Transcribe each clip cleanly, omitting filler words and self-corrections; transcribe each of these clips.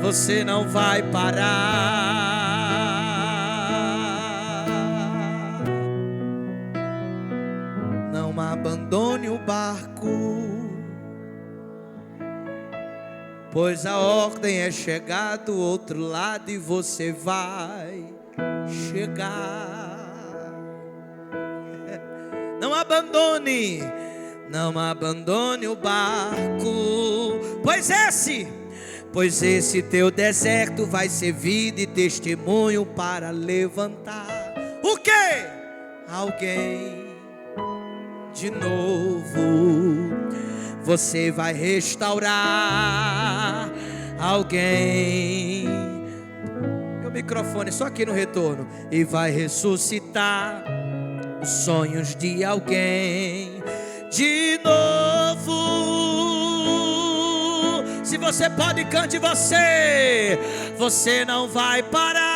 você não vai parar. Não abandone o barco, pois a ordem é chegar do outro lado e você vai chegar. Não abandone, não abandone o barco, pois esse teu deserto vai ser vida e testemunho para levantar o quê? Alguém de novo. Você vai restaurar alguém. Meu microfone só aqui no retorno. E vai ressuscitar os sonhos de alguém de novo. Se você pode, cante você. Você não vai parar.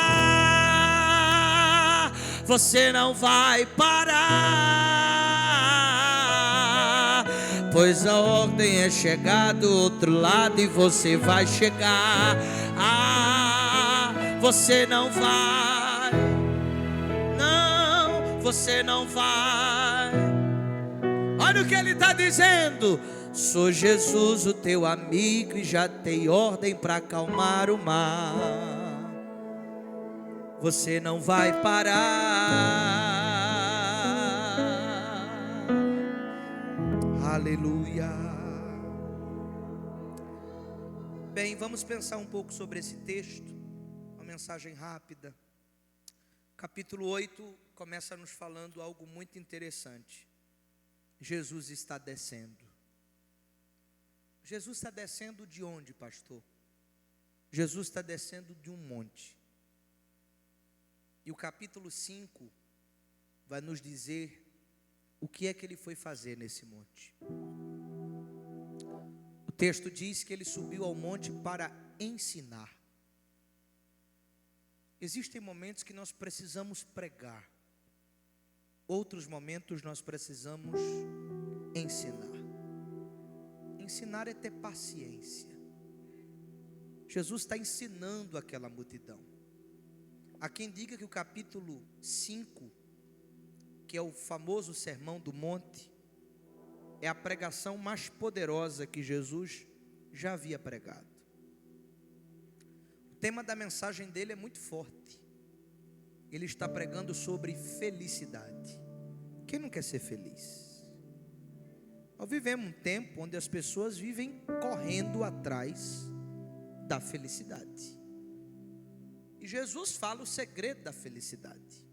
Você não vai parar, pois a ordem é chegar do outro lado e você vai chegar. Você não vai. Não, você não vai. Olha o que ele está dizendo. Sou Jesus, o teu amigo, e já dei ordem para acalmar o mar. Você não vai parar. Aleluia. Bem, vamos pensar um pouco sobre esse texto. Uma mensagem rápida. Capítulo 8 começa nos falando algo muito interessante. Jesus está descendo. Jesus está descendo de onde, pastor? Jesus está descendo de um monte. E o capítulo 5 vai nos dizer o que é que ele foi fazer nesse monte. O texto diz que ele subiu ao monte para ensinar. Existem momentos que nós precisamos pregar. Outros momentos nós precisamos ensinar. Ensinar é ter paciência. Jesus está ensinando aquela multidão. Há quem diga que o capítulo 5, que é o famoso Sermão do Monte, é a pregação mais poderosa que Jesus já havia pregado. O tema da mensagem dele é muito forte. Ele está pregando sobre felicidade. Quem não quer ser feliz? Nós vivemos um tempo onde as pessoas vivem correndo atrás da felicidade. E Jesus fala o segredo da felicidade.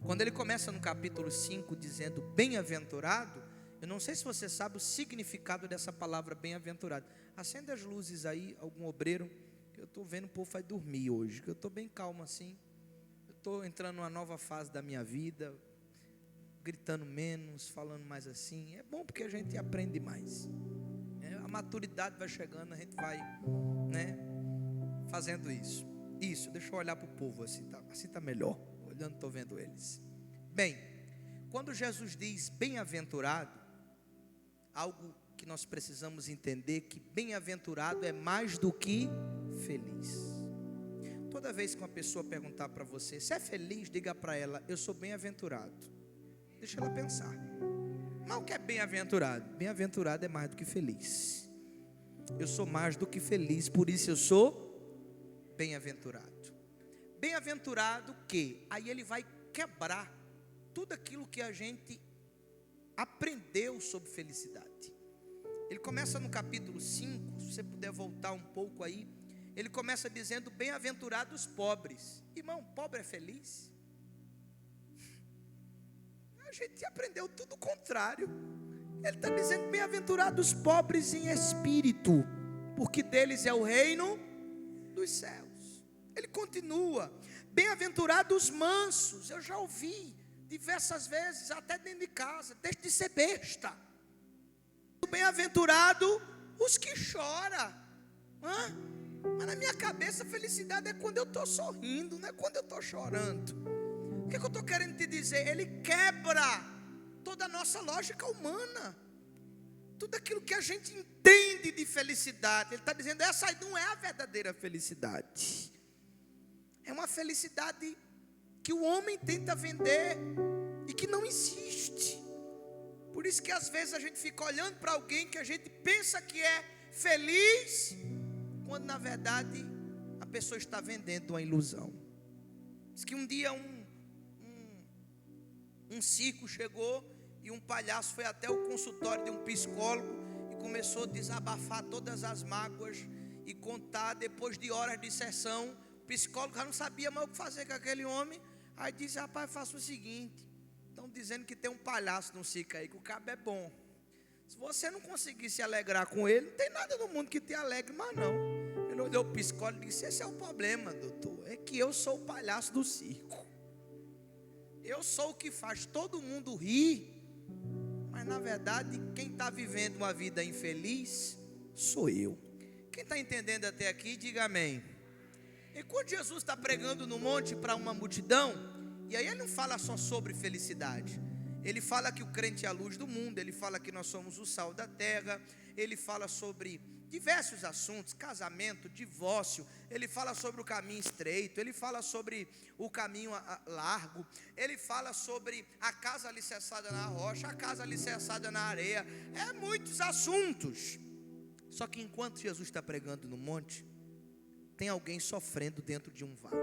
Quando ele começa no capítulo 5 dizendo bem-aventurado, eu não sei se você sabe o significado dessa palavra bem-aventurado. Acende as luzes aí, algum obreiro, que eu estou vendo o povo vai dormir hoje, que eu estou bem calmo assim. Eu estou entrando numa nova fase da minha vida, gritando menos, falando mais assim. É bom porque a gente aprende mais. A maturidade vai chegando, a gente vai, fazendo isso. Isso, deixa eu olhar para o povo assim tá melhor. Olhando, estou vendo eles. Bem, quando Jesus diz bem-aventurado, algo que nós precisamos entender, que bem-aventurado é mais do que feliz. Toda vez que uma pessoa perguntar para você, se é feliz, diga para ela, eu sou bem-aventurado. Deixa ela pensar. Mas o que é bem-aventurado? Bem-aventurado é mais do que feliz. Eu sou mais do que feliz, por isso eu sou bem-aventurado. Bem-aventurado que? Aí ele vai quebrar tudo aquilo que a gente aprendeu sobre felicidade. Ele começa no capítulo 5, se você puder voltar um pouco aí. Ele começa dizendo, bem-aventurados pobres. Irmão, pobre é feliz? A gente aprendeu tudo o contrário. Ele está dizendo, bem-aventurados pobres em espírito, porque deles é o reino dos céus. Ele continua, bem-aventurados mansos. Eu já ouvi diversas vezes, até dentro de casa, deixe de ser besta. Bem-aventurado os que choram. Mas na minha cabeça a felicidade é quando eu estou sorrindo, não é quando eu estou chorando. O que eu estou querendo te dizer? Ele quebra toda a nossa lógica humana. tudo aquilo que a gente entende de felicidade. Ele está dizendo, essa aí não é a verdadeira felicidade. É uma felicidade que o homem tenta vender e que não existe. Por isso que às vezes a gente fica olhando para alguém que a gente pensa que é feliz, quando na verdade a pessoa está vendendo uma ilusão. Diz que um dia um circo chegou e um palhaço foi até o consultório de um psicólogo e começou a desabafar todas as mágoas e contar. Depois de horas de sessão, o psicólogo já não sabia mais o que fazer com aquele homem. Aí disse, rapaz, faça o seguinte, estão dizendo que tem um palhaço no circo aí, que o cabo é bom. Se você não conseguir se alegrar com ele, não tem nada no mundo que te alegre mais não. Ele olhou o psicólogo e disse, esse é o problema, doutor, é que eu sou o palhaço do circo. Eu sou o que faz todo mundo rir, mas na verdade quem está vivendo uma vida infeliz sou eu. Quem está entendendo até aqui, diga amém. E quando Jesus está pregando no monte para uma multidão, e aí ele não fala só sobre felicidade, ele fala que o crente é a luz do mundo, ele fala que nós somos o sal da terra, ele fala sobre diversos assuntos, casamento, divórcio, ele fala sobre o caminho estreito, ele fala sobre o caminho largo, ele fala sobre a casa alicerçada na rocha, a casa alicerçada na areia, muitos assuntos. Só que enquanto Jesus está pregando no monte, tem alguém sofrendo dentro de um vale.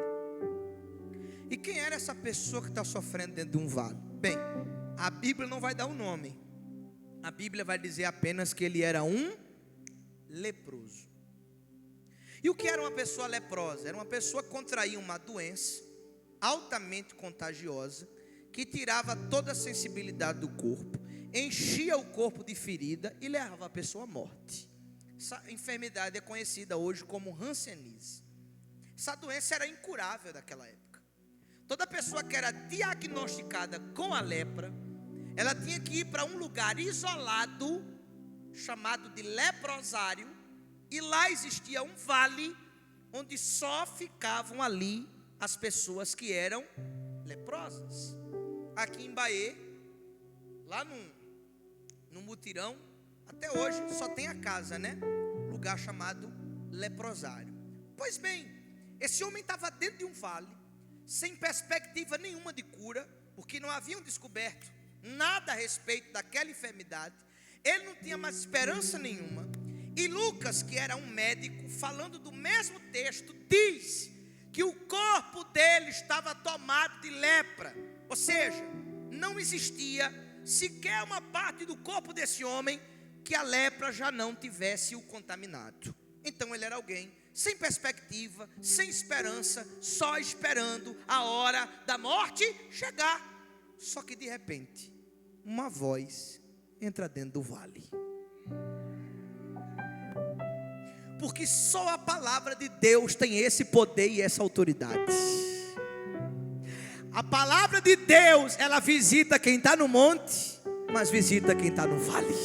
E quem era essa pessoa que está sofrendo dentro de um vale? Bem, a Bíblia não vai dar o nome, a Bíblia vai dizer apenas que ele era um leproso. E o que era uma pessoa leprosa? Era uma pessoa que contraía uma doença altamente contagiosa, que tirava toda a sensibilidade do corpo, enchia o corpo de ferida e levava a pessoa à morte. Essa enfermidade é conhecida hoje como hanseníase. Essa doença era incurável naquela época. Toda pessoa que era diagnosticada com a lepra, ela tinha que ir para um lugar isolado, chamado de leprosário, e lá existia um vale, onde só ficavam ali as pessoas que eram leprosas. Aqui em Bahia, lá no mutirão, até hoje só tem a casa, né? Lugar chamado leprosário. Pois bem, esse homem estava dentro de um vale, sem perspectiva nenhuma de cura, porque não haviam descoberto nada a respeito daquela enfermidade. Ele não tinha mais esperança nenhuma. E Lucas, que era um médico, falando do mesmo texto, diz que o corpo dele estava tomado de lepra. Ou seja, não existia sequer uma parte do corpo desse homem que a lepra já não tivesse o contaminado. Então ele era alguém sem perspectiva, sem esperança, só esperando a hora da morte chegar. Só que de repente, uma voz entra dentro do vale. Porque só a palavra de Deus tem esse poder e essa autoridade. A palavra de Deus, ela visita quem está no monte, mas visita quem está no vale.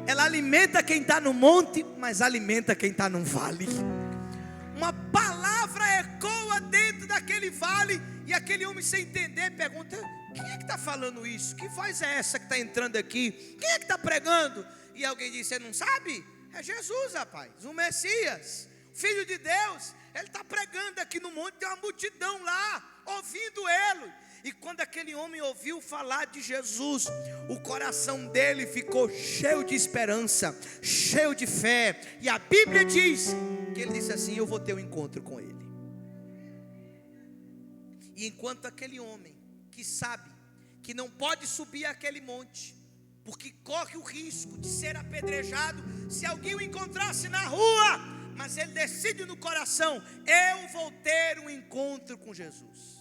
Ela alimenta quem está no monte, mas alimenta quem está no vale. Uma palavra ecoa dentro daquele vale, e aquele homem sem entender pergunta: quem é que está falando isso? Que voz é essa que está entrando aqui? Quem é que está pregando? E alguém disse: você não sabe? É Jesus, rapaz, o Messias, Filho de Deus. Ele está pregando aqui no monte, tem uma multidão lá, ouvindo ele. E quando aquele homem ouviu falar de Jesus, o coração dele ficou cheio de esperança, cheio de fé. E a Bíblia diz que ele disse assim: eu vou ter um encontro com ele. E enquanto aquele homem que sabe que não pode subir aquele monte, porque corre o risco de ser apedrejado se alguém o encontrasse na rua, mas ele decide no coração: eu vou ter um encontro com Jesus.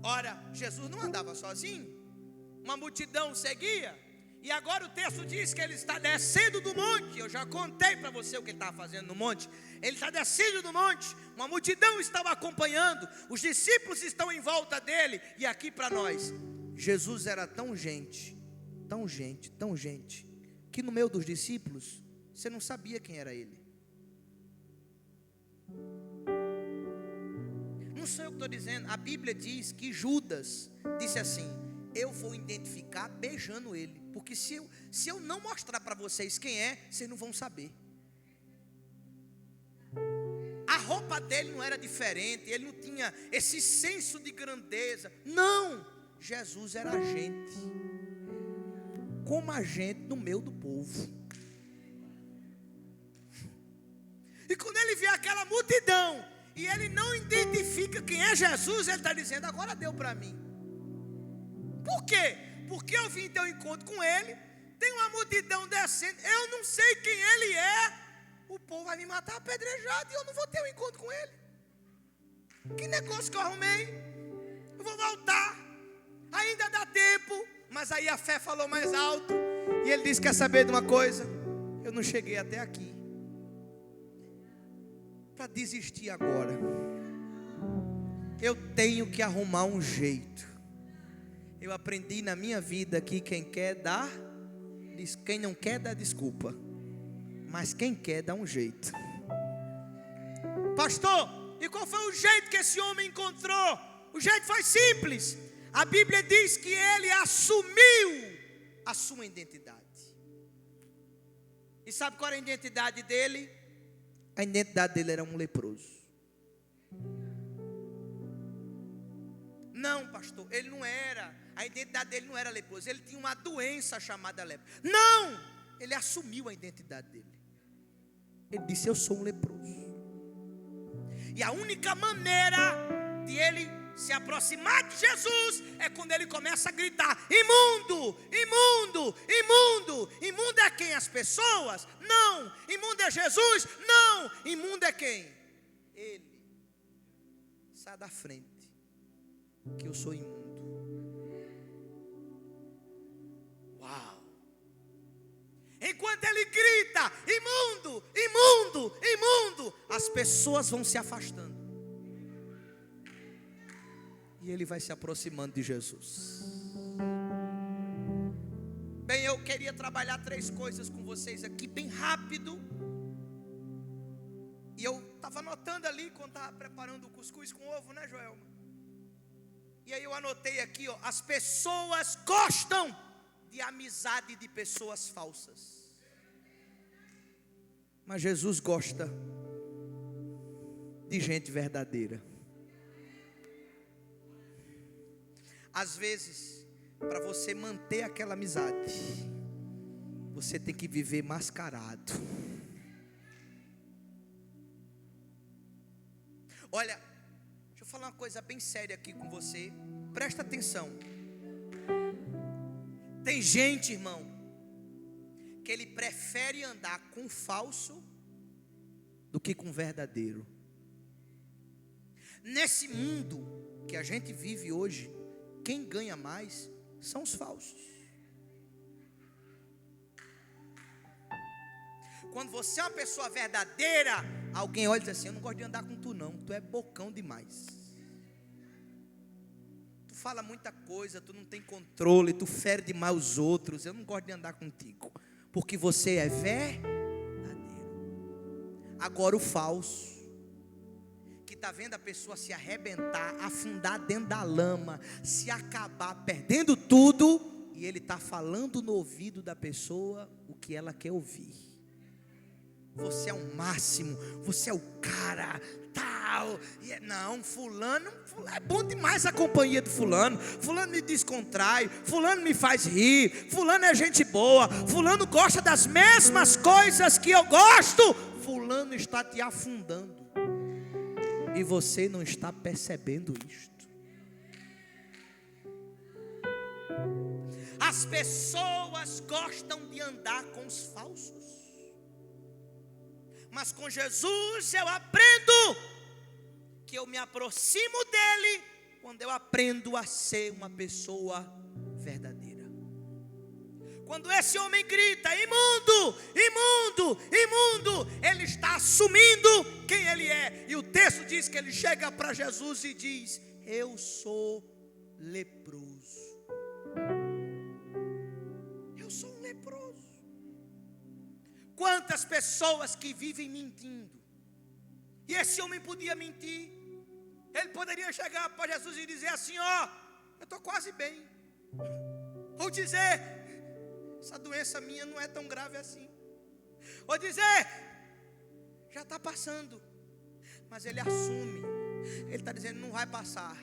Ora, Jesus não andava sozinho, uma multidão seguia, e agora o texto diz que ele está descendo do monte. Eu já contei para você o que ele estava fazendo no monte. Ele está descendo do monte, uma multidão estava acompanhando, os discípulos estão em volta dele. E aqui para nós, Jesus era tão gente, que no meio dos discípulos, você não sabia quem era ele. Não sou eu que estou dizendo, a Bíblia diz que Judas disse assim: eu vou identificar beijando ele. Porque se eu não mostrar para vocês quem é, vocês não vão saber. A roupa dele não era diferente, ele não tinha esse senso de grandeza. Não, Jesus era a gente, como a gente no meio do povo. E quando ele vê aquela multidão e ele não identifica quem é Jesus, ele está dizendo: agora deu para mim. Por quê? Porque eu vim ter um encontro com ele, tem uma multidão descendo, eu não sei quem ele é, o povo vai me matar apedrejado e eu não vou ter um encontro com ele. Que negócio que eu arrumei? Eu vou voltar, ainda dá tempo. Mas aí a fé falou mais alto e ele disse: quer saber de uma coisa? Eu não cheguei até aqui para desistir agora. Eu tenho que arrumar um jeito. Eu aprendi na minha vida que quem não quer dá desculpa, mas quem quer dá um jeito. Pastor, e qual foi o jeito que esse homem encontrou? O jeito foi simples. A Bíblia diz que ele assumiu a sua identidade. E sabe qual era a identidade dele? A identidade dele era um leproso. Não, pastor, ele não era. A identidade dele não era leproso. Ele tinha uma doença chamada lepra. Não, ele assumiu a identidade dele. Ele disse: eu sou um leproso. E a única maneira de ele se aproximar de Jesus é quando ele começa a gritar: imundo, imundo, imundo. Imundo é quem? As pessoas? Não. Imundo é Jesus? Não. Imundo é quem? Ele. Sai da frente, que eu sou imundo. Uau! Enquanto ele grita: imundo, imundo, imundo, as pessoas vão se afastando. E ele vai se aproximando de Jesus. Bem, eu queria trabalhar 3 coisas com vocês aqui, bem rápido. E eu estava anotando ali quando estava preparando o cuscuz com ovo, né, Joelma? E aí eu anotei aqui, ó: as pessoas gostam de amizade de pessoas falsas, mas Jesus gosta de gente verdadeira. Às vezes, para você manter aquela amizade, você tem que viver mascarado. Olha, deixa eu falar uma coisa bem séria aqui com você. Presta atenção. Tem gente, irmão, que ele prefere andar com falso do que com verdadeiro. Nesse mundo que a gente vive hoje, quem ganha mais são os falsos. Quando você é uma pessoa verdadeira, alguém olha e diz assim: eu não gosto de andar com tu não, tu é bocão demais. Tu fala muita coisa, tu não tem controle, tu fere demais os outros, eu não gosto de andar contigo, porque você é verdadeiro. Agora o falso, que está vendo a pessoa se arrebentar, afundar dentro da lama, se acabar perdendo tudo, e ele está falando no ouvido da pessoa o que ela quer ouvir. Você é o máximo, você é o cara, tal. Não, fulano é bom demais a companhia do fulano. Fulano me descontrai, fulano me faz rir, fulano é gente boa, fulano gosta das mesmas coisas que eu gosto. Fulano está te afundando e você não está percebendo isto. As pessoas gostam de andar com os falsos, mas com Jesus eu aprendo que eu me aproximo dele quando eu aprendo a ser uma pessoa verdadeira. Quando esse homem grita: imundo, imundo, imundo, ele está assumindo quem ele é. E o texto diz que ele chega para Jesus e diz: eu sou leproso. Eu sou um leproso. Quantas pessoas que vivem mentindo. E esse homem podia mentir. Ele poderia chegar para Jesus e dizer assim: ó, eu estou quase bem, Ou dizer, essa doença minha não é tão grave assim. Ou dizer, já está passando. Mas ele assume. Ele está dizendo, não vai passar.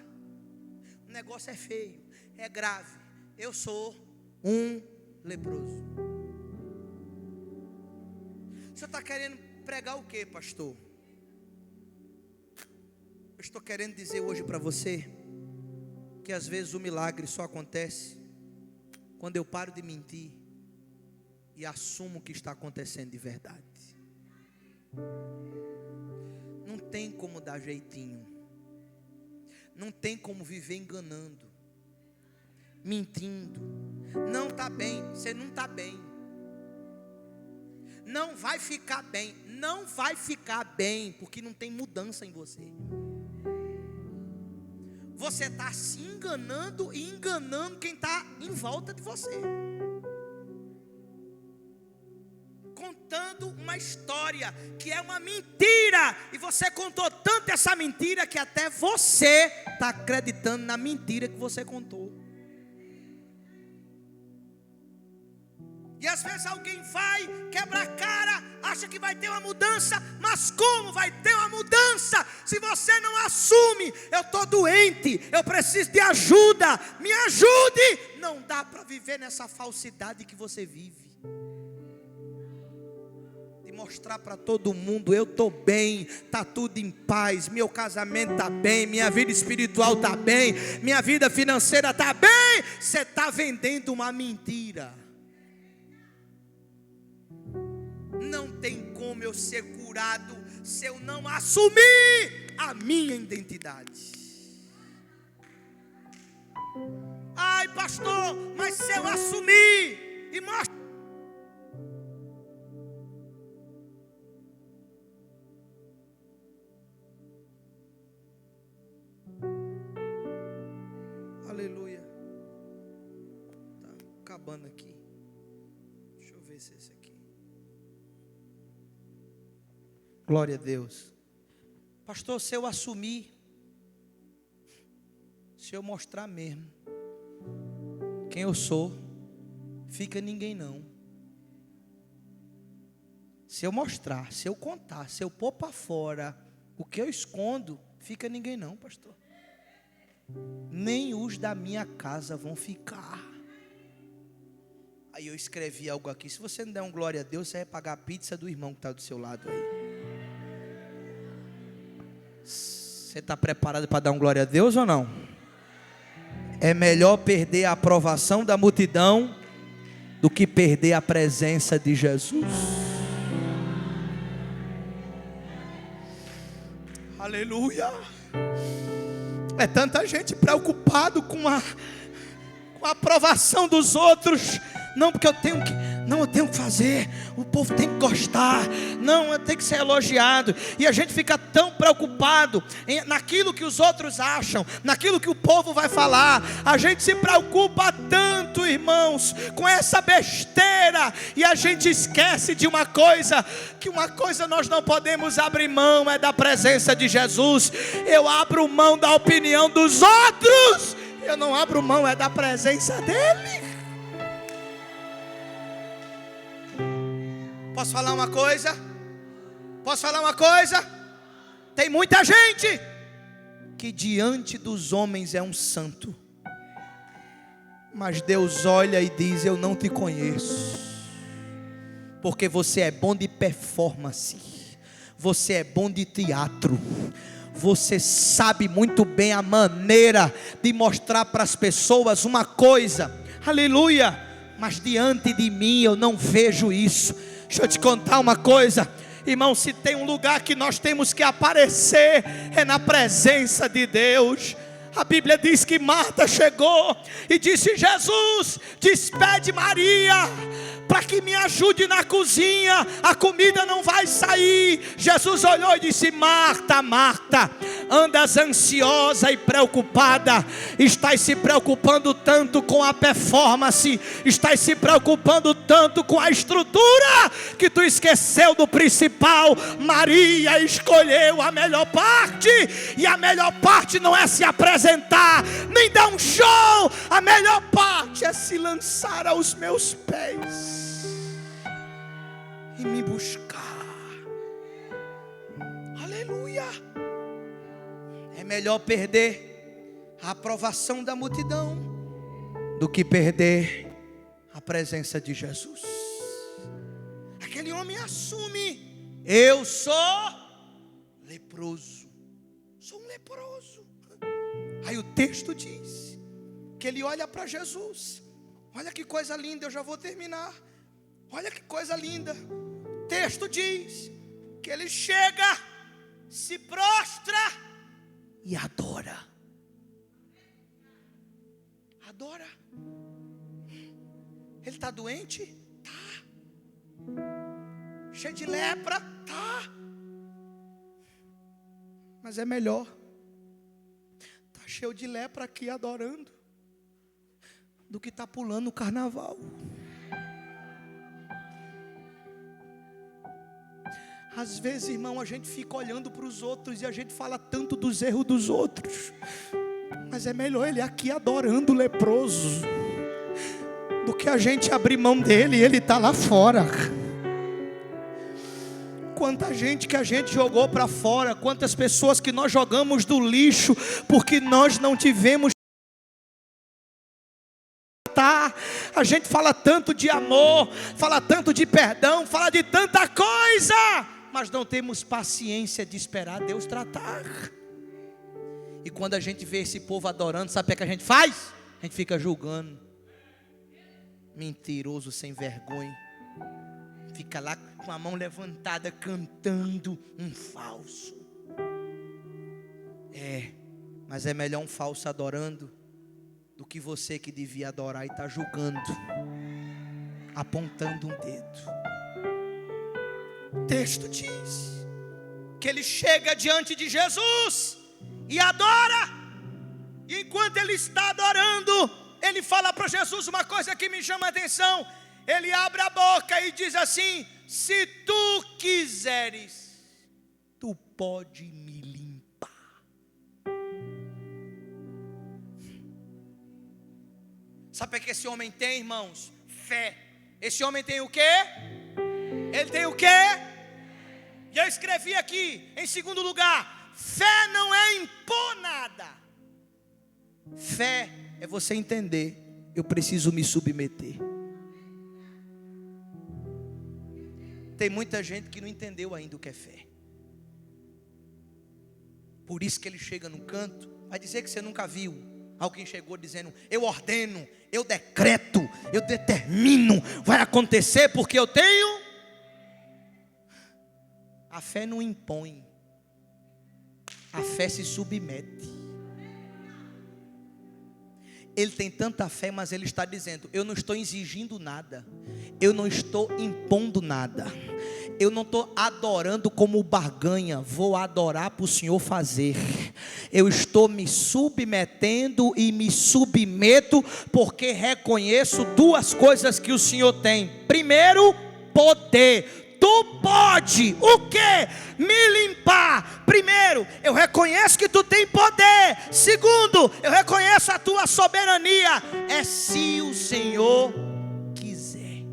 O negócio é feio, é grave. Eu sou um leproso. Você está querendo pregar o que, pastor? Eu estou querendo dizer hoje para você que às vezes o milagre só acontece quando eu paro de mentir e assumo o que está acontecendo de verdade. Não tem como dar jeitinho. Não tem como viver enganando, mentindo. Não está bem, você não está bem. Não vai ficar bem, não vai ficar bem, porque não tem mudança em você. Você está se enganando e enganando quem está em volta de você. Contando uma história que é uma mentira, e você contou tanto essa mentira que até você está acreditando na mentira que você contou. E às vezes alguém vai, quebra a cara, acha que vai ter uma mudança, mas como vai ter uma mudança se você não assume? Eu estou doente, eu preciso de ajuda, me ajude. Não dá para viver nessa falsidade que você vive. De mostrar para todo mundo, eu estou bem, está tudo em paz, meu casamento está bem, minha vida espiritual está bem, minha vida financeira está bem. Você está vendendo uma mentira. Não tem como eu ser curado se eu não assumir a minha identidade. Ai, pastor, mas se eu assumir e mostrar. Aleluia. Tá acabando aqui. Deixa eu ver se é esse aqui. Glória a Deus. Pastor, se eu assumir, se eu mostrar mesmo quem eu sou, fica ninguém não. Se eu mostrar, se eu contar, se eu pôr para fora o que eu escondo, fica ninguém não, pastor. Nem os da minha casa vão ficar. Aí eu escrevi algo aqui. Se você não der um glória a Deus, você vai pagar a pizza do irmão que está do seu lado aí. Você está preparado para dar um glória a Deus ou não? É melhor perder a aprovação da multidão do que perder a presença de Jesus. Aleluia. É tanta gente preocupado com a aprovação dos outros. Não, porque eu tenho que fazer, o povo tem que gostar, não, eu tenho que ser elogiado, e a gente fica tão preocupado naquilo que os outros acham, naquilo que o povo vai falar. A gente se preocupa tanto, irmãos, com essa besteira, e a gente esquece de uma coisa, que uma coisa nós não podemos abrir mão, é da presença de Jesus. Eu abro mão da opinião dos outros, eu não abro mão, é da presença dele. Posso falar uma coisa? Posso falar uma coisa? Tem muita gente que diante dos homens é um santo, mas Deus olha e diz: eu não te conheço, porque você é bom de performance, você é bom de teatro, você sabe muito bem a maneira de mostrar para as pessoas uma coisa, aleluia, mas diante de mim eu não vejo isso. Deixa eu te contar uma coisa, irmão, se tem um lugar que nós temos que aparecer, é na presença de Deus. A Bíblia diz que Marta chegou e disse: Jesus, despede Maria, para que me ajude na cozinha, a comida não vai sair. Jesus olhou e disse: Marta, Marta, andas ansiosa e preocupada, estás se preocupando tanto com a performance, estás se preocupando tanto com a estrutura, que tu esqueceu do principal. Maria escolheu a melhor parte, e a melhor parte não é se apresentar, nem dar um show. A melhor parte é se lançar aos meus pés e me buscar. Aleluia. É melhor perder a aprovação da multidão do que perder a presença de Jesus. Aquele homem assume: eu sou leproso, sou um leproso. Aí o texto diz que ele olha para Jesus. Olha que coisa linda, eu já vou terminar. Olha que coisa linda. O texto diz que ele chega, se prostra e adora. Adora. Ele está doente? Tá. Cheio de lepra? Tá. Mas é melhor tá cheio de lepra aqui adorando do que tá pulando o carnaval. Às vezes, irmão, a gente fica olhando para os outros e a gente fala tanto dos erros dos outros, mas é melhor ele aqui adorando o leproso do que a gente abrir mão dele e ele está lá fora. Quanta gente que a gente jogou para fora, quantas pessoas que nós jogamos do lixo porque nós não tivemos. A gente fala tanto de amor, fala tanto de perdão, fala de tanta coisa, mas não temos paciência de esperar Deus tratar. E quando a gente vê esse povo adorando, sabe o que a gente faz? A gente fica julgando. Mentiroso, sem vergonha. Fica lá com a mão levantada, cantando um falso. Mas é melhor um falso adorando do que você que devia adorar e está julgando, apontando um dedo. O texto diz que ele chega diante de Jesus e adora. E enquanto ele está adorando, ele fala para Jesus uma coisa que me chama a atenção. Ele abre a boca e diz assim: se tu quiseres, tu pode me limpar. Sabe o que esse homem tem, irmãos? Fé. Esse homem tem o quê? Ele tem o quê? E eu escrevi aqui, em segundo lugar: fé não é impor nada. Fé é você entender: eu preciso me submeter. Tem muita gente que não entendeu ainda o que é fé. Por isso que ele chega no canto, vai dizer que você nunca viu alguém chegou dizendo: eu ordeno, eu decreto, eu determino, vai acontecer porque eu tenho. A fé não impõe, a fé se submete. Ele tem tanta fé, mas ele está dizendo: eu não estou exigindo nada, eu não estou impondo nada, eu não estou adorando como barganha, vou adorar para o Senhor fazer. Eu estou me submetendo e me submeto porque reconheço duas coisas que o Senhor tem. Primeiro, poder. Tu pode o quê? Me limpar. Primeiro, eu reconheço que tu tem poder. Segundo, eu reconheço a tua soberania. É se o Senhor quiser.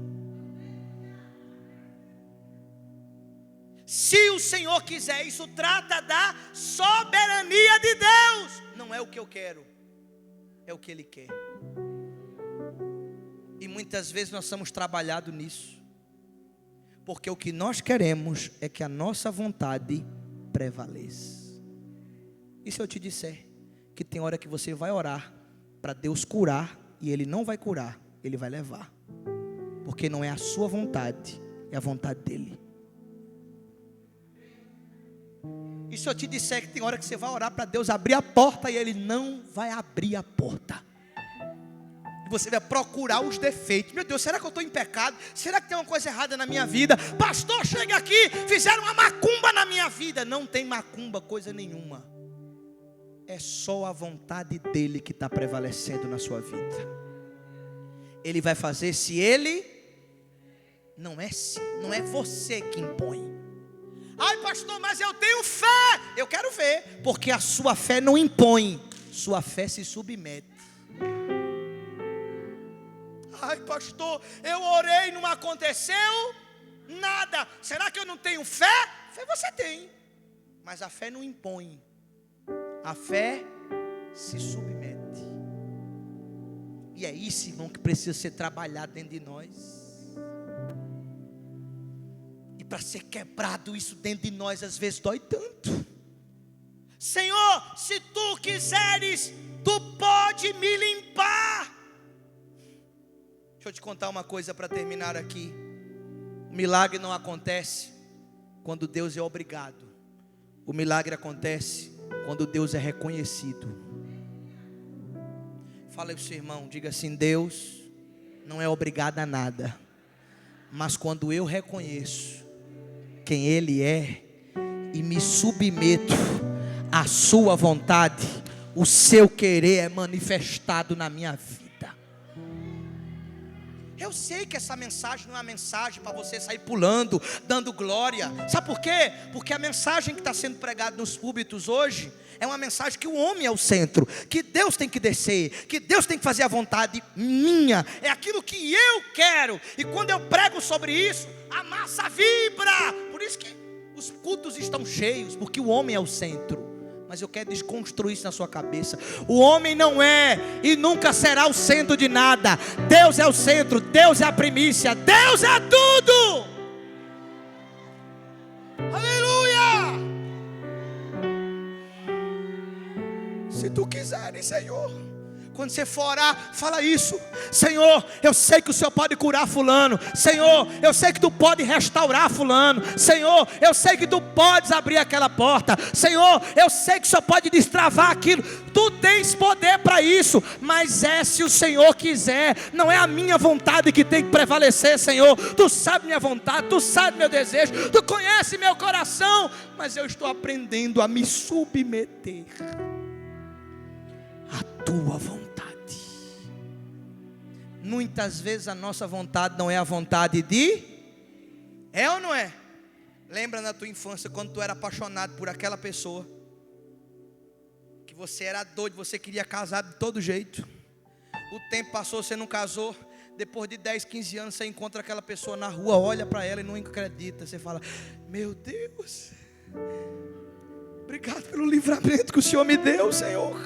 Se o Senhor quiser, isso trata da soberania de Deus. Não é o que eu quero, é o que Ele quer. E muitas vezes nós estamos trabalhando nisso, porque o que nós queremos é que a nossa vontade prevaleça. E se eu te disser que tem hora que você vai orar para Deus curar e Ele não vai curar, Ele vai levar, porque não é a sua vontade, é a vontade dEle. E se eu te disser que tem hora que você vai orar para Deus abrir a porta e Ele não vai abrir a porta, você vai procurar os defeitos. Meu Deus, será que eu estou em pecado? Será que tem uma coisa errada na minha vida? Pastor, chega aqui, fizeram uma macumba na minha vida. Não tem macumba, coisa nenhuma. é só a vontade dele que está prevalecendo na sua vida. Ele vai fazer se ele não é você que impõe. Ai, pastor, mas eu tenho fé. Eu quero ver, porque a sua fé não impõe, sua fé se submete. Ai, pastor, eu orei, não aconteceu nada. Será que eu não tenho fé? Fé você tem, mas a fé não impõe, a fé se submete. E é isso, irmão, que precisa ser trabalhado dentro de nós. E para ser quebrado isso dentro de nós, às vezes dói tanto. Senhor, se tu quiseres, tu pode me limpar. Deixa eu te contar uma coisa para terminar aqui. O milagre não acontece quando Deus é obrigado. O milagre acontece quando Deus é reconhecido. Fala aí para o seu irmão, diga assim: Deus não é obrigado a nada, mas quando eu reconheço quem Ele é e me submeto à sua vontade, o seu querer é manifestado na minha vida. Eu sei que essa mensagem não é uma mensagem para você sair pulando, dando glória. Sabe por quê? Porque a mensagem que está sendo pregada nos púlpitos hoje é uma mensagem que o homem é o centro, que Deus tem que descer, que Deus tem que fazer a vontade minha, é aquilo que eu quero. E quando eu prego sobre isso, a massa vibra. Por isso que os cultos estão cheios, porque o homem é o centro. Mas eu quero desconstruir isso na sua cabeça. O homem não é e nunca será o centro de nada. Deus é o centro, Deus é a primícia, Deus é tudo. Aleluia! Se tu quiseres, Senhor. Quando você for orar, fala isso: Senhor, eu sei que o Senhor pode curar fulano. Senhor, eu sei que tu pode restaurar fulano. Senhor, eu sei que tu podes abrir aquela porta. Senhor, eu sei que o Senhor pode destravar aquilo. Tu tens poder para isso, mas é se o Senhor quiser. Não é a minha vontade que tem que prevalecer, Senhor. Tu sabe minha vontade, tu sabe meu desejo, tu conhece meu coração, mas eu estou aprendendo a me submeter a tua vontade. Muitas vezes a nossa vontade não é a vontade de... É ou não é? Lembra na tua infância, quando tu era apaixonado por aquela pessoa, que você era doido, você queria casar de todo jeito. O tempo passou, você não casou. Depois de 10, 15 anos, você encontra aquela pessoa na rua, olha para ela e não acredita. Você fala: meu Deus, obrigado pelo livramento que o Senhor me deu, Senhor.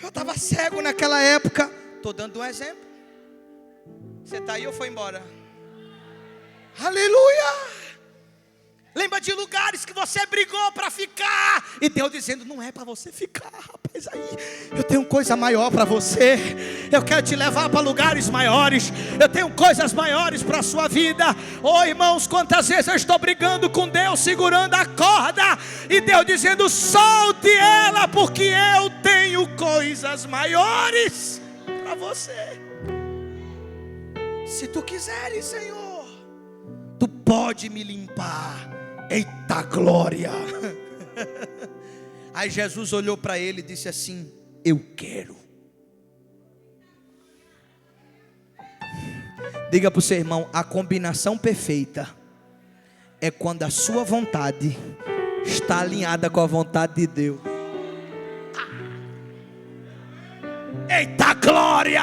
Eu estava cego naquela época. Estou dando um exemplo. Você está aí ou foi embora? Aleluia! Lembra de lugares que você brigou para ficar, e Deus dizendo: não é para você ficar, rapaz, aí eu tenho coisa maior para você. Eu quero te levar para lugares maiores. Eu tenho coisas maiores para a sua vida. Oh, irmãos, quantas vezes eu estou brigando com Deus, segurando a corda, e Deus dizendo: solte ela, porque eu tenho coisas maiores para você. Se tu quiseres, Senhor, tu pode me limpar. Eita glória! Aí Jesus olhou para ele e disse assim: eu quero. Diga para o seu irmão: a combinação perfeita é quando a sua vontade está alinhada com a vontade de Deus. Eita glória!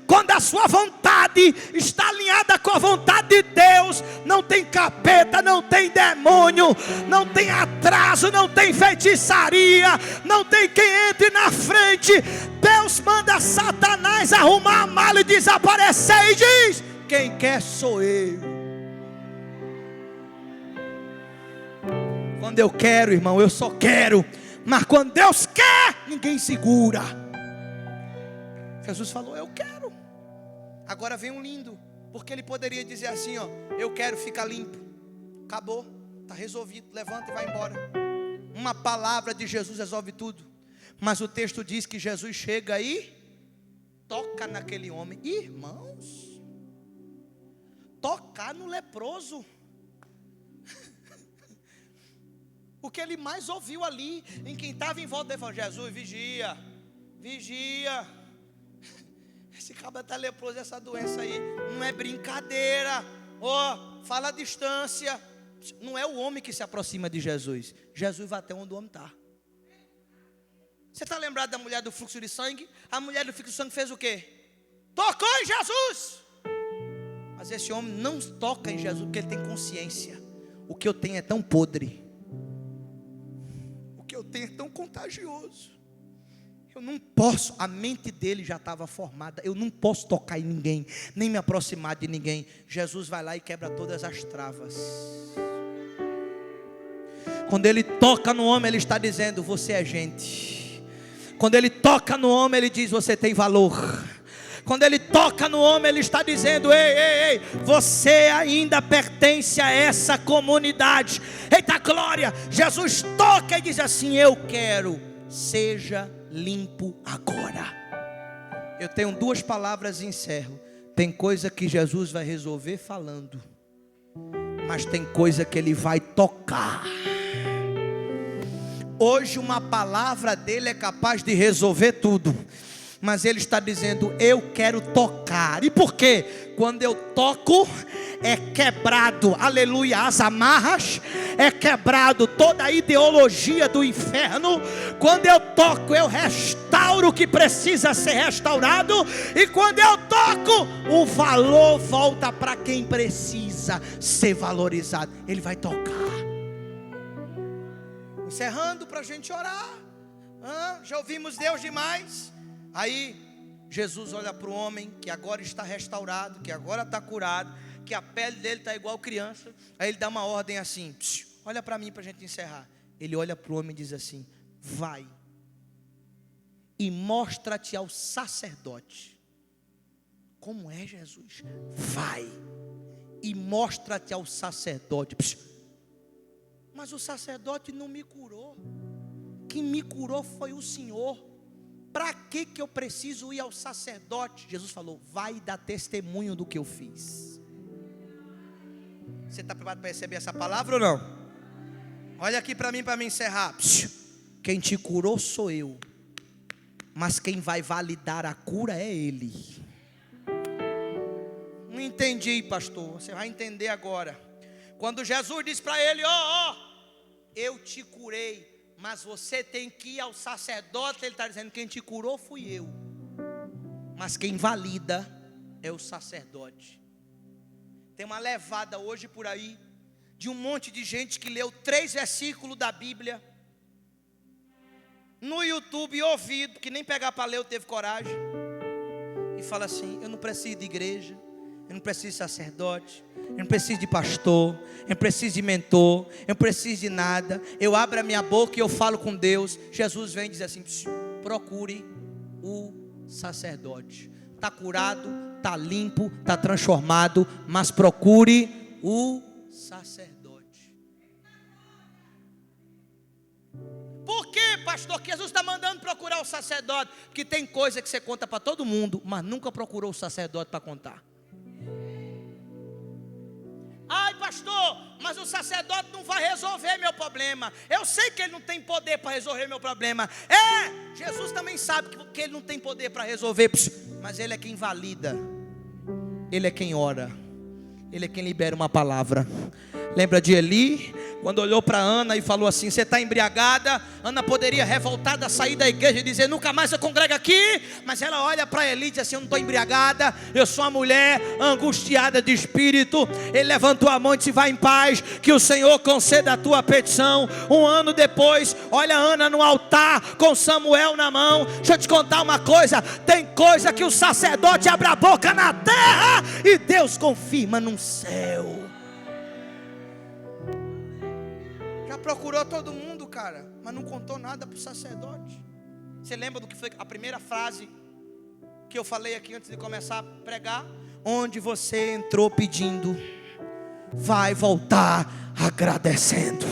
Quando a sua vontade está alinhada com a vontade de Deus, não tem capeta, não tem demônio, não tem atraso, não tem feitiçaria, não tem quem entre na frente. Deus manda Satanás arrumar a mala e desaparecer, e diz: quem quer sou eu. Quando eu quero, irmão, eu só quero. Mas quando Deus quer, ninguém segura. Jesus falou: eu quero. Agora vem um lindo, porque ele poderia dizer assim: ó, eu quero ficar limpo. Acabou, está resolvido, levanta e vai embora. Uma palavra de Jesus resolve tudo. Mas o texto diz que Jesus chega e toca naquele homem. Irmãos, tocar no leproso. O que ele mais ouviu ali, em quem estava em volta dele, falou: Jesus, vigia, vigia. Esse cabra está leproso, essa doença aí não é brincadeira. Fala a distância. Não é o homem que se aproxima de Jesus. Jesus vai até onde o homem está. Você está lembrado da mulher do fluxo de sangue? A mulher do fluxo de sangue fez o quê? Tocou em Jesus. Mas esse homem não toca em Jesus porque ele tem consciência. O que eu tenho é tão podre. O que eu tenho é tão contagioso. Eu não posso, a mente dele já estava formada. Eu não posso tocar em ninguém, nem me aproximar de ninguém. Jesus vai lá e quebra todas as travas. Quando ele toca no homem, ele está dizendo: você é gente. Quando ele toca no homem, ele diz: você tem valor. Quando ele toca no homem, ele está dizendo: ei, você ainda pertence a essa comunidade. Eita glória! Jesus toca e diz assim: eu quero, seja limpo agora. Eu tenho 2 palavras e encerro. Tem coisa que Jesus vai resolver falando, mas tem coisa que ele vai tocar. Hoje uma palavra dele é capaz de resolver tudo, mas ele está dizendo: eu quero tocar. E por quê? Quando eu toco, é quebrado, aleluia, as amarras, é quebrado toda a ideologia do inferno. Quando eu toco, eu restauro o que precisa ser restaurado. E quando eu toco, o valor volta para quem precisa ser valorizado. Ele vai tocar. Encerrando para a gente orar. Já ouvimos Deus demais. Aí Jesus olha para o homem que agora está restaurado, que agora está curado, que a pele dele está igual criança. Aí ele dá uma ordem assim: olha para mim para a gente encerrar. Ele olha para o homem e diz assim: vai e mostra-te ao sacerdote. Como é, Jesus? Vai e mostra-te ao sacerdote. Mas o sacerdote não me curou. Quem me curou foi o Senhor. Para que eu preciso ir ao sacerdote? Jesus falou: vai dar testemunho do que eu fiz. Você está preparado para receber essa palavra ou não? Olha aqui para mim, para me encerrar. Quem te curou sou eu, mas quem vai validar a cura é Ele. Não entendi, pastor. Você vai entender agora. Quando Jesus diz para ele: eu te curei, mas você tem que ir ao sacerdote. Ele está dizendo: quem te curou fui eu, mas quem valida é o sacerdote. Tem uma levada hoje por aí de um monte de gente que leu 3 versículos da Bíblia no YouTube, ouvido, que nem pegar para ler eu teve coragem, e fala assim: eu não preciso de igreja, eu não preciso de sacerdote, eu não preciso de pastor, eu não preciso de mentor, eu não preciso de nada. Eu abro a minha boca e eu falo com Deus. Jesus vem e diz assim: procure o sacerdote. Está curado, está limpo, está transformado, mas procure o sacerdote. Por que, pastor, que Jesus está mandando procurar o sacerdote? Porque tem coisa que você conta para todo mundo, mas nunca procurou o sacerdote para contar. Ai, pastor, mas o sacerdote não vai resolver meu problema. Eu sei que ele não tem poder para resolver meu problema. Jesus também sabe que ele não tem poder para resolver, mas ele é quem valida, ele é quem ora, ele é quem libera uma palavra. Lembra de Eli, quando olhou para Ana e falou assim: você está embriagada? Ana poderia revoltada sair da igreja e dizer: nunca mais eu congrego aqui. Mas ela olha para Eli e diz assim: eu não estou embriagada, eu sou uma mulher angustiada de espírito. Ele levantou a mão e disse: vai em paz, que o Senhor conceda a tua petição. 1 ano depois, olha Ana no altar com Samuel na mão. Deixa eu te contar uma coisa: tem coisa que o sacerdote abre a boca na terra e Deus confirma no céu. Procurou todo mundo, cara, mas não contou nada para o sacerdote. Você lembra do que foi a primeira frase que eu falei aqui antes de começar a pregar? Onde você entrou pedindo, vai voltar agradecendo.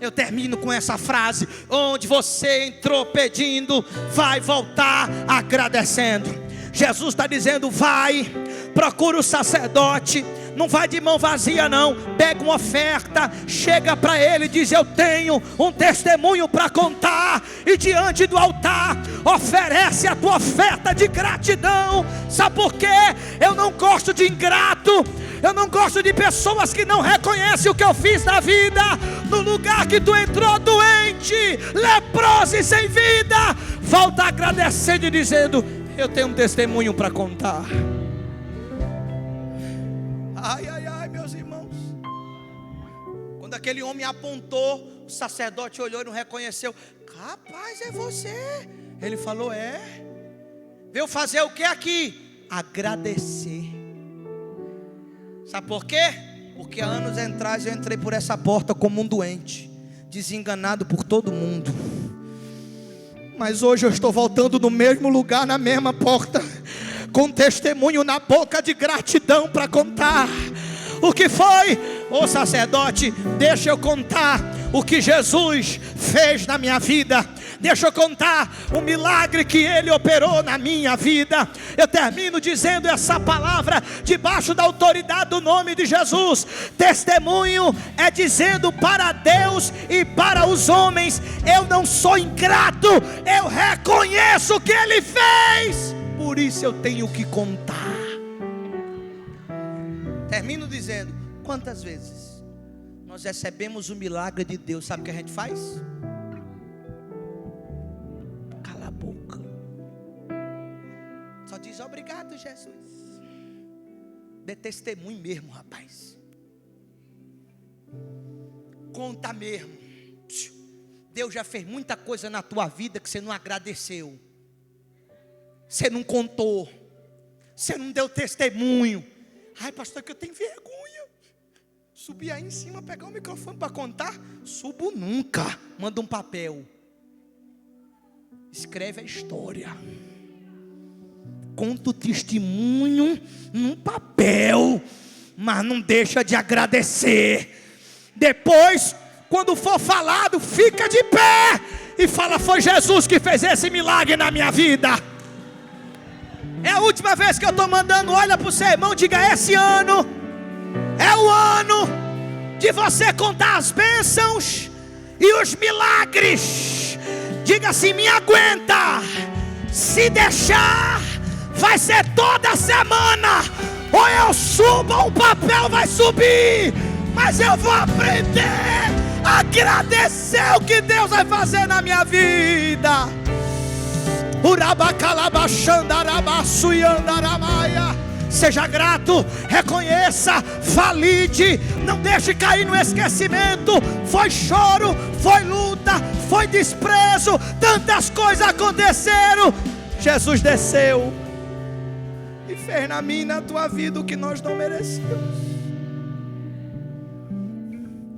Eu termino com essa frase: onde você entrou pedindo, vai voltar agradecendo. Jesus está dizendo: vai, procura o sacerdote, não vai de mão vazia não. Pega uma oferta, chega para ele e diz: eu tenho um testemunho para contar. E diante do altar, oferece a tua oferta de gratidão. Sabe por quê? Eu não gosto de ingrato. Eu não gosto de pessoas que não reconhecem o que eu fiz na vida. No lugar que tu entrou doente, leproso e sem vida, volta agradecendo e dizendo: eu tenho um testemunho para contar. Ai, ai, ai, meus irmãos. Quando aquele homem apontou, o sacerdote olhou e não reconheceu. Rapaz, é você. Ele falou: é. Veio fazer o que aqui? Agradecer. Sabe por quê? Porque há anos atrás eu entrei por essa porta como um doente, desenganado por todo mundo. Mas hoje eu estou voltando no mesmo lugar, na mesma porta, com testemunho na boca de gratidão para contar. O que foi? Ô sacerdote, deixa eu contar o que Jesus fez na minha vida. Deixa eu contar o milagre que Ele operou na minha vida. Eu termino dizendo essa palavra debaixo da autoridade do nome de Jesus. Testemunho é dizendo para Deus e para os homens: eu não sou ingrato, eu reconheço o que Ele fez, por isso eu tenho que contar. Termino dizendo: quantas vezes nós recebemos o milagre de Deus, sabe o que a gente faz? Cala a boca. Só diz obrigado, Jesus. Dê testemunho mesmo, rapaz. Conta mesmo. Deus já fez muita coisa na tua vida que você não agradeceu. Você não contou. Você não deu testemunho. Ai, pastor, que eu tenho vergonha. Subir aí em cima, pegar o microfone para contar. Subo nunca. Manda um papel. Escreve a história. Conta o testemunho num papel. Mas não deixa de agradecer. Depois, quando for falado, fica de pé e fala: foi Jesus que fez esse milagre na minha vida. É a última vez que eu estou mandando. Olha para o seu irmão, diga: esse ano é o ano de você contar as bênçãos e os milagres. Diga assim: me aguenta. Se deixar, vai ser toda semana. Ou eu subo, ou o papel vai subir. Mas eu vou aprender a agradecer o que Deus vai fazer na minha vida. Seja grato, reconheça, valide, não deixe cair no esquecimento. Foi choro, foi luta, foi desprezo, tantas coisas aconteceram. Jesus desceu e fez na minha e na tua vida o que nós não merecíamos.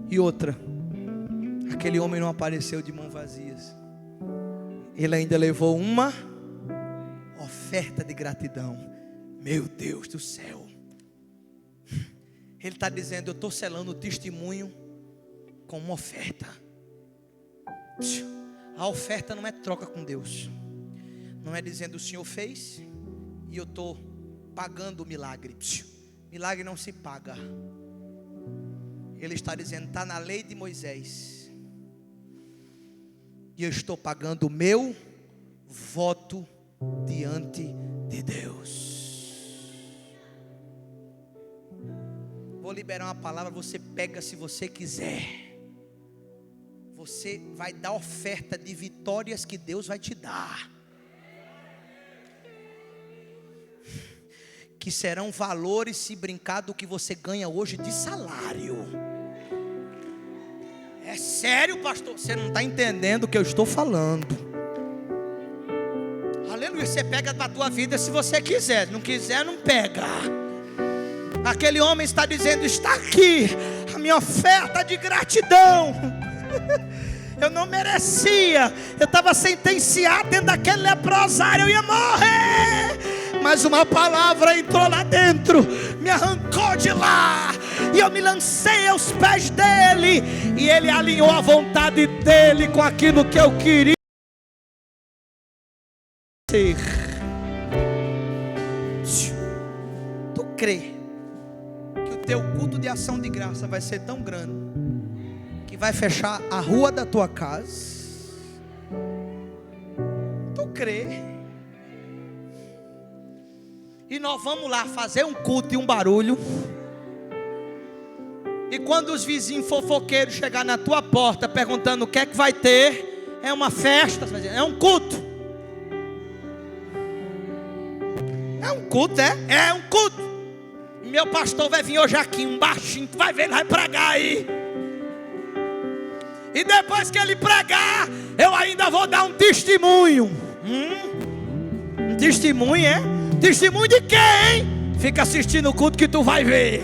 E outra, aquele homem não apareceu de mãos vazias. Ele ainda levou uma oferta de gratidão. Meu Deus do céu. Ele está dizendo: eu estou selando o testemunho com uma oferta. A oferta não é troca com Deus. Não é dizendo: o Senhor fez e eu estou pagando o milagre. Milagre não se paga. Ele está dizendo: está na lei de Moisés. E eu estou pagando o meu voto diante de Deus. Vou liberar uma palavra, você pega se você quiser. Você vai dar oferta de vitórias que Deus vai te dar, que serão valores, se brincar, do que você ganha hoje de salário. É sério, pastor? Você não está entendendo o que eu estou falando. Aleluia. Você pega para a tua vida se você quiser. Não quiser, não pega. Aquele homem está dizendo: está aqui a minha oferta de gratidão. Eu não merecia. Eu estava sentenciado dentro daquele leprosário. Eu ia morrer. Mas uma palavra entrou lá dentro, me arrancou de lá, e eu me lancei aos pés dele, e ele alinhou a vontade dele com aquilo que eu queria ser. Tu crê que o ação de graça vai ser tão grande que vai fechar a rua da tua casa. Tu crê? E nós vamos lá fazer um culto e um barulho. E quando os vizinhos fofoqueiros chegar na tua porta perguntando o que é que vai ter, é uma festa, é um culto. É um culto, é um culto. E meu pastor vai vir hoje aqui, um baixinho, tu vai ver, ele vai pregar aí. E depois que ele pregar, eu ainda vou dar um testemunho. Um testemunho, é? Testemunho de quem, hein? Fica assistindo o culto que tu vai ver.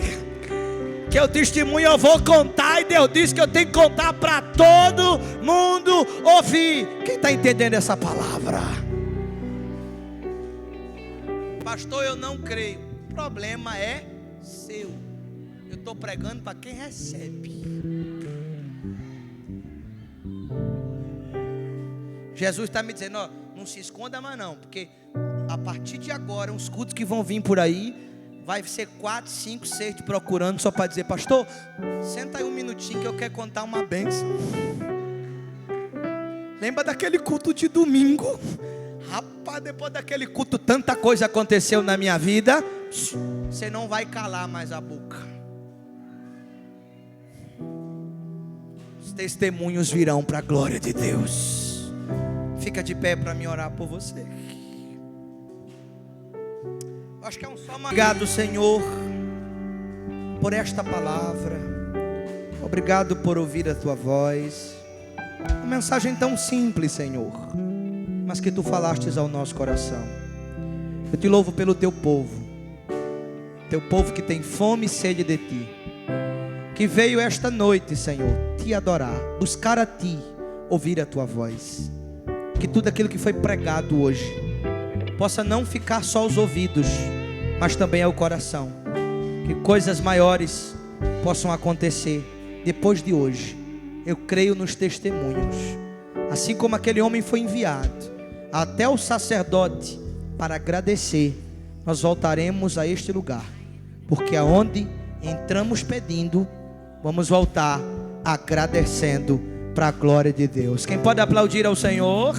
Que o testemunho eu vou contar, e Deus disse que eu tenho que contar para todo mundo ouvir. Quem está entendendo essa palavra? Pastor, eu não creio. O problema é seu. Eu estou pregando para quem recebe. Jesus está me dizendo, ó, não se esconda mais não, porque a partir de agora, uns cultos que vão vir por aí, vai ser 4, 5, 6 te procurando só para dizer, pastor, senta aí um minutinho que eu quero contar uma bênção. Lembra daquele culto de domingo? Rapaz, depois daquele culto tanta coisa aconteceu na minha vida. Você não vai calar mais a boca. Os testemunhos virão para a glória de Deus. Fica de pé para me orar por você. Acho que é um só. Obrigado, Senhor, por esta palavra. Obrigado por ouvir a tua voz. Uma mensagem tão simples, Senhor, mas que tu falastes ao nosso coração. Eu te louvo pelo teu povo que tem fome e sede de ti, que veio esta noite, Senhor, te adorar, buscar a ti, ouvir a tua voz. Que tudo aquilo que foi pregado hoje possa não ficar só aos ouvidos, mas também ao coração. Que coisas maiores possam acontecer depois de hoje. Eu creio nos testemunhos. Assim como aquele homem foi enviado até o sacerdote para agradecer, nós voltaremos a este lugar, porque aonde entramos pedindo, vamos voltar agradecendo para a glória de Deus. Quem pode aplaudir ao Senhor?